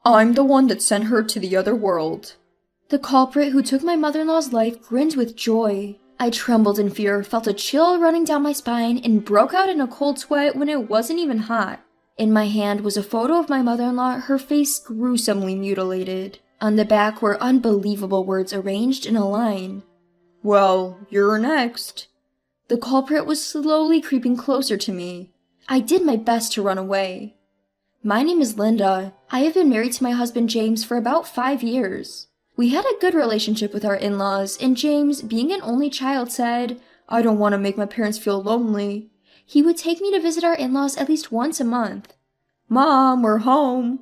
I'm the one that sent her to the other world. The culprit who took my mother-in-law's life grinned with joy. I trembled in fear, felt a chill running down my spine, and broke out in a cold sweat when it wasn't even hot. In my hand was a photo of my mother-in-law, her face gruesomely mutilated. On the back were unbelievable words arranged in a line. Well, you're next. The culprit was slowly creeping closer to me. I did my best to run away. My name is Linda. I have been married to my husband James for about 5 years. We had a good relationship with our in-laws, and James, being an only child, said, "I don't want to make my parents feel lonely." He would take me to visit our in-laws at least once a month. Mom, we're home.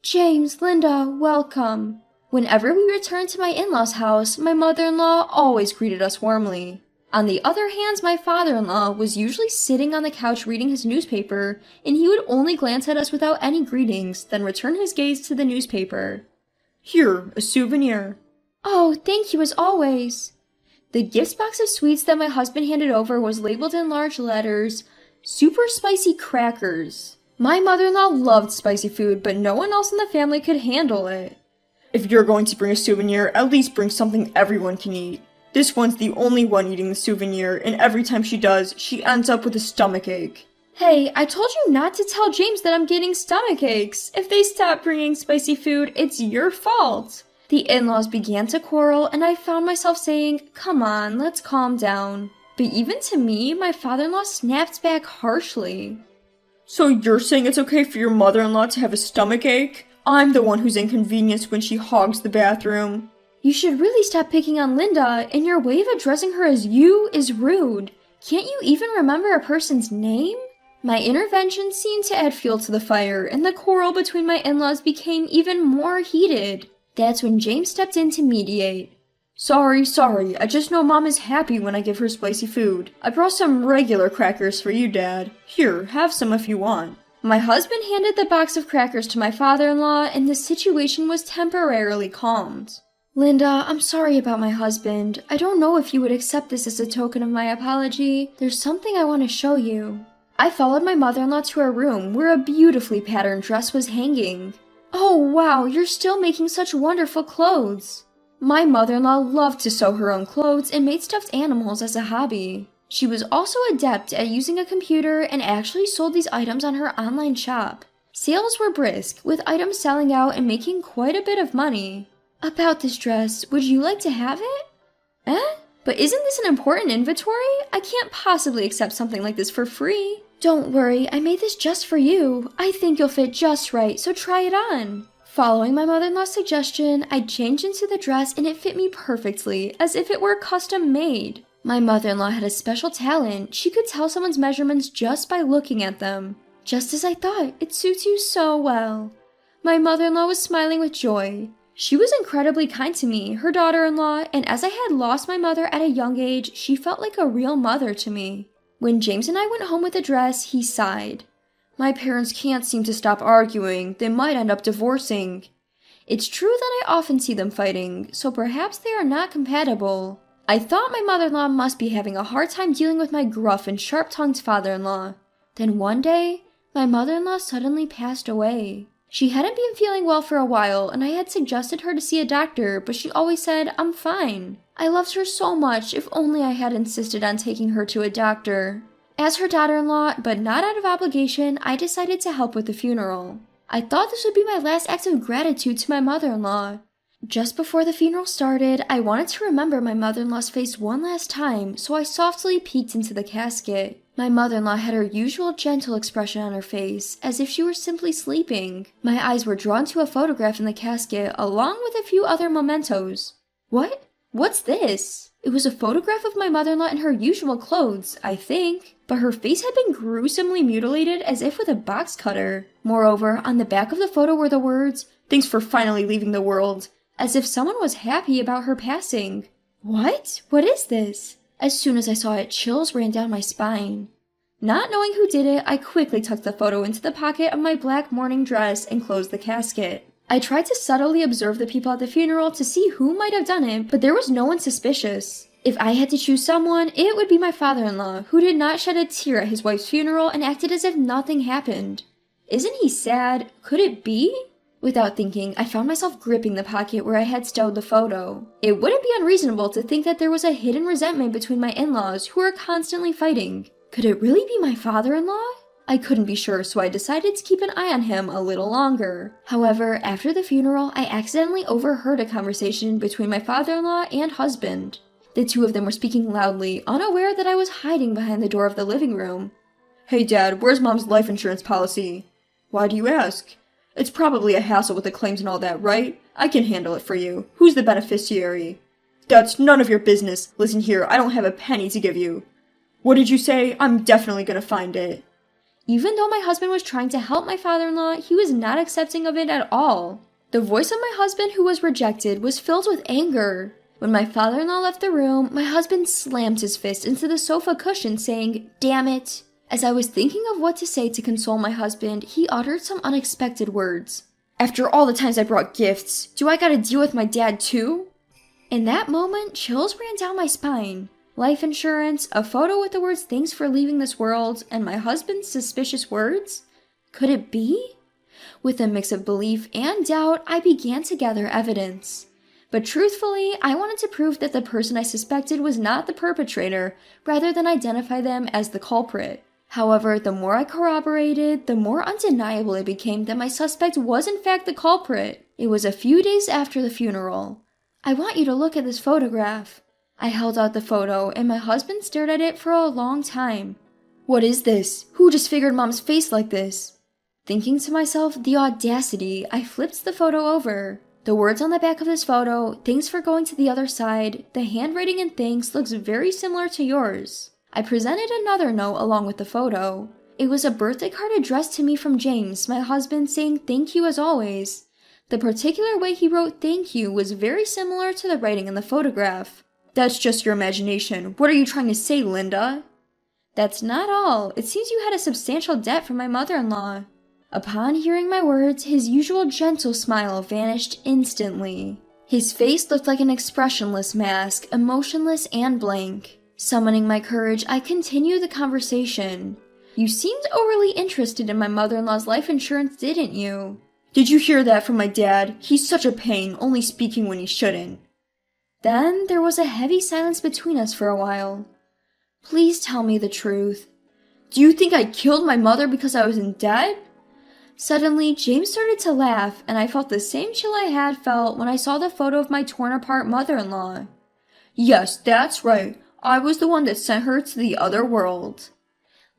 James, Linda, welcome. Whenever we returned to my in-laws' house, my mother-in-law always greeted us warmly. On the other hand, my father-in-law was usually sitting on the couch reading his newspaper, and he would only glance at us without any greetings, then return his gaze to the newspaper. Here, a souvenir. Oh, thank you as always. The gift box of sweets that my husband handed over was labeled in large letters, "Super Spicy Crackers." My mother-in-law loved spicy food, but no one else in the family could handle it. If you're going to bring a souvenir, at least bring something everyone can eat. This one's the only one eating the souvenir, and every time she does, she ends up with a stomachache. Hey, I told you not to tell James that I'm getting stomach aches. If they stop bringing spicy food, it's your fault. The in-laws began to quarrel, and I found myself saying, "Come on, let's calm down." But even to me, my father-in-law snapped back harshly. So you're saying it's okay for your mother-in-law to have a stomachache? I'm the one who's inconvenienced when she hogs the bathroom. You should really stop picking on Linda, and your way of addressing her as you is rude. Can't you even remember a person's name? My intervention seemed to add fuel to the fire, and the quarrel between my in-laws became even more heated. That's when James stepped in to mediate. Sorry, I just know Mom is happy when I give her spicy food. I brought some regular crackers for you, Dad. Here, have some if you want. My husband handed the box of crackers to my father-in-law, and the situation was temporarily calmed. Linda, I'm sorry about my husband. I don't know if you would accept this as a token of my apology. There's something I want to show you. I followed my mother-in-law to her room, where a beautifully patterned dress was hanging. Oh wow, you're still making such wonderful clothes. My mother-in-law loved to sew her own clothes and made stuffed animals as a hobby. She was also adept at using a computer and actually sold these items on her online shop. Sales were brisk, with items selling out and making quite a bit of money. About this dress, would you like to have it? But isn't this an important inventory? I can't possibly accept something like this for free. Don't worry, I made this just for you. I think you'll fit just right, so try it on. Following my mother-in-law's suggestion, I changed into the dress and it fit me perfectly, as if it were custom made. My mother-in-law had a special talent. She could tell someone's measurements just by looking at them. Just as I thought, it suits you so well. My mother-in-law was smiling with joy. She was incredibly kind to me, her daughter-in-law, and as I had lost my mother at a young age, she felt like a real mother to me. When James and I went home with the dress, he sighed. My parents can't seem to stop arguing. They might end up divorcing. It's true that I often see them fighting, so perhaps they are not compatible. I thought my mother-in-law must be having a hard time dealing with my gruff and sharp-tongued father-in-law. Then one day, my mother-in-law suddenly passed away. She hadn't been feeling well for a while, and I had suggested her to see a doctor, but she always said, "I'm fine." I loved her so much, if only I had insisted on taking her to a doctor. As her daughter-in-law, but not out of obligation, I decided to help with the funeral. I thought this would be my last act of gratitude to my mother-in-law. Just before the funeral started, I wanted to remember my mother-in-law's face one last time, so I softly peeked into the casket. My mother-in-law had her usual gentle expression on her face, as if she were simply sleeping. My eyes were drawn to a photograph in the casket, along with a few other mementos. What? What's this? It was a photograph of my mother-in-law in her usual clothes, I think, but her face had been gruesomely mutilated as if with a box cutter. Moreover, on the back of the photo were the words, "Thanks for finally leaving the world," as if someone was happy about her passing. What? What is this? As soon as I saw it, chills ran down my spine. Not knowing who did it, I quickly tucked the photo into the pocket of my black mourning dress and closed the casket. I tried to subtly observe the people at the funeral to see who might have done it, but there was no one suspicious. If I had to choose someone, it would be my father-in-law, who did not shed a tear at his wife's funeral and acted as if nothing happened. Isn't he sad? Could it be? Without thinking, I found myself gripping the pocket where I had stowed the photo. It wouldn't be unreasonable to think that there was a hidden resentment between my in-laws who were constantly fighting. Could it really be my father-in-law? I couldn't be sure, so I decided to keep an eye on him a little longer. However, after the funeral, I accidentally overheard a conversation between my father-in-law and husband. The two of them were speaking loudly, unaware that I was hiding behind the door of the living room. Hey Dad, where's Mom's life insurance policy? Why do you ask? It's probably a hassle with the claims and all that, right? I can handle it for you. Who's the beneficiary? That's none of your business. Listen here, I don't have a penny to give you. What did you say? I'm definitely gonna find it. Even though my husband was trying to help my father-in-law, he was not accepting of it at all. The voice of my husband who was rejected was filled with anger. When my father-in-law left the room, my husband slammed his fist into the sofa cushion saying, "Damn it." As I was thinking of what to say to console my husband, he uttered some unexpected words. "After all the times I brought gifts, do I gotta deal with my dad too?" In that moment, chills ran down my spine. Life insurance, a photo with the words "thanks for leaving this world," and my husband's suspicious words? Could it be? With a mix of belief and doubt, I began to gather evidence. But truthfully, I wanted to prove that the person I suspected was not the perpetrator, rather than identify them as the culprit. However, the more I corroborated, the more undeniable it became that my suspect was in fact the culprit. It was a few days after the funeral. "I want you to look at this photograph." I held out the photo, and my husband stared at it for a long time. "What is this? Who disfigured Mom's face like this?" Thinking to myself, the audacity, I flipped the photo over. The words on the back of this photo, "Thanks for going to the other side," the handwriting and thanks looks very similar to yours. I presented another note along with the photo. It was a birthday card addressed to me from James, my husband, saying thank you as always. The particular way he wrote thank you was very similar to the writing in the photograph. "That's just your imagination. What are you trying to say, Linda?" "That's not all. It seems you had a substantial debt from my mother-in-law." Upon hearing my words, his usual gentle smile vanished instantly. His face looked like an expressionless mask, emotionless and blank. Summoning my courage, I continued the conversation. "You seemed overly interested in my mother-in-law's life insurance, didn't you?" "Did you hear that from my dad? He's such a pain, only speaking when he shouldn't." Then there was a heavy silence between us for a while. "Please tell me the truth. Do you think I killed my mother because I was in debt?" Suddenly, James started to laugh, and I felt the same chill I had felt when I saw the photo of my torn-apart mother-in-law. "Yes, that's right. I was the one that sent her to the other world."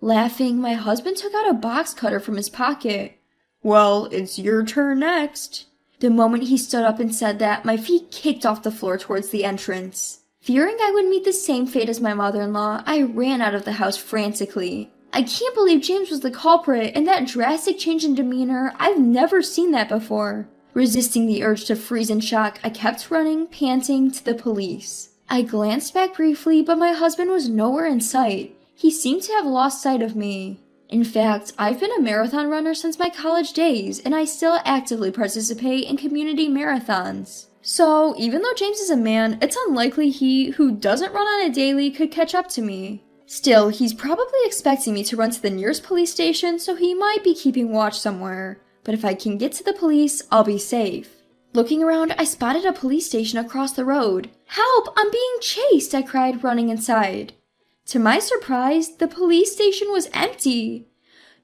Laughing, my husband took out a box cutter from his pocket. "Well, it's your turn next." The moment he stood up and said that, my feet kicked off the floor towards the entrance. Fearing I would meet the same fate as my mother-in-law, I ran out of the house frantically. I can't believe James was the culprit, and that drastic change in demeanor, I've never seen that before. Resisting the urge to freeze in shock, I kept running, panting, to the police. I glanced back briefly, but my husband was nowhere in sight. He seemed to have lost sight of me. In fact, I've been a marathon runner since my college days, and I still actively participate in community marathons. So, even though James is a man, it's unlikely he, who doesn't run on a daily, could catch up to me. Still, he's probably expecting me to run to the nearest police station, so he might be keeping watch somewhere. But if I can get to the police, I'll be safe. Looking around, I spotted a police station across the road. "Help! I'm being chased!" I cried, running inside. To my surprise, the police station was empty.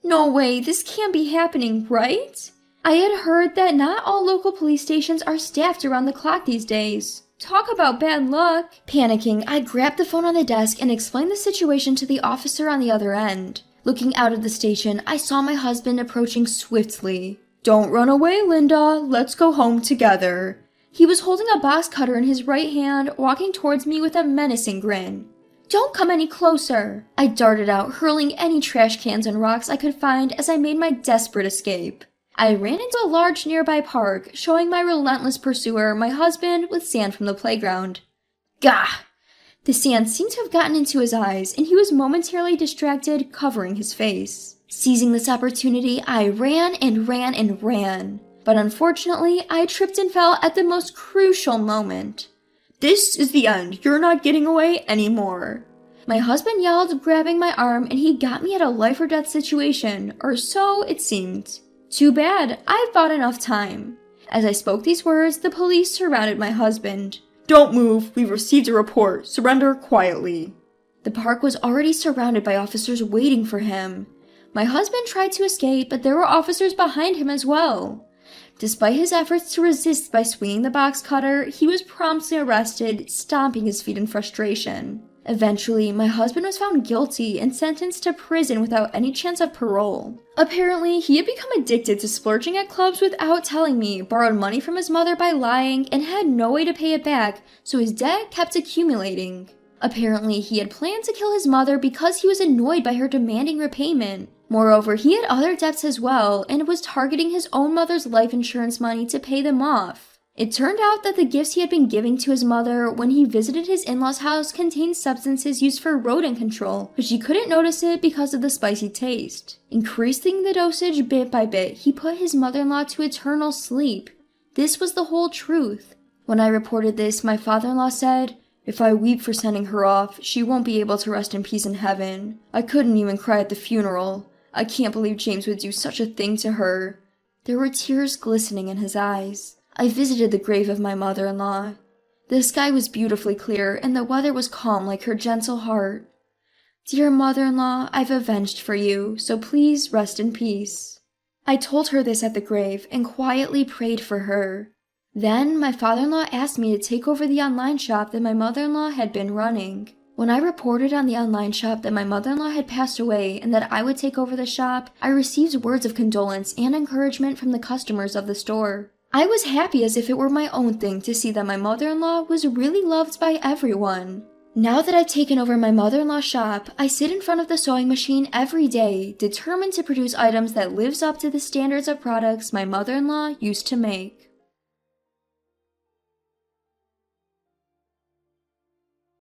No way, this can't be happening, right? I had heard that not all local police stations are staffed around the clock these days. Talk about bad luck. Panicking, I grabbed the phone on the desk and explained the situation to the officer on the other end. Looking out of the station, I saw my husband approaching swiftly. "Don't run away, Linda. Let's go home together." He was holding a box cutter in his right hand, walking towards me with a menacing grin. "Don't come any closer!" I darted out, hurling any trash cans and rocks I could find as I made my desperate escape. I ran into a large nearby park, showing my relentless pursuer, my husband, with sand from the playground. Gah! The sand seemed to have gotten into his eyes, and he was momentarily distracted, covering his face. Seizing this opportunity, I ran and ran and ran. But unfortunately, I tripped and fell at the most crucial moment. "This is the end. You're not getting away anymore." My husband yelled, grabbing my arm, and he got me at a life-or-death situation, or so it seemed. Too bad, I've bought enough time. As I spoke these words, the police surrounded my husband. Don't move, we've received a report. Surrender quietly. The park was already surrounded by officers waiting for him. My husband tried to escape, but there were officers behind him as well. Despite his efforts to resist by swinging the box cutter, he was promptly arrested, stomping his feet in frustration. Eventually, my husband was found guilty and sentenced to prison without any chance of parole. Apparently, he had become addicted to splurging at clubs without telling me, borrowed money from his mother by lying, and had no way to pay it back, so his debt kept accumulating. Apparently, he had planned to kill his mother because he was annoyed by her demanding repayment. Moreover, he had other debts as well, and was targeting his own mother's life insurance money to pay them off. It turned out that the gifts he had been giving to his mother when he visited his in-laws' house contained substances used for rodent control, but she couldn't notice it because of the spicy taste. Increasing the dosage bit by bit, he put his mother-in-law to eternal sleep. This was the whole truth. When I reported this, my father-in-law said, "If I weep for sending her off, she won't be able to rest in peace in heaven. I couldn't even cry at the funeral. I can't believe James would do such a thing to her." There were tears glistening in his eyes. I visited the grave of my mother-in-law. The sky was beautifully clear, and the weather was calm like her gentle heart. "Dear mother-in-law, I've avenged for you, so please rest in peace." I told her this at the grave, and quietly prayed for her. Then, my father-in-law asked me to take over the online shop that my mother-in-law had been running. When I reported on the online shop that my mother-in-law had passed away and that I would take over the shop, I received words of condolence and encouragement from the customers of the store. I was happy as if it were my own thing to see that my mother-in-law was really loved by everyone. Now that I've taken over my mother-in-law's shop, I sit in front of the sewing machine every day, determined to produce items that lives up to the standards of products my mother-in-law used to make.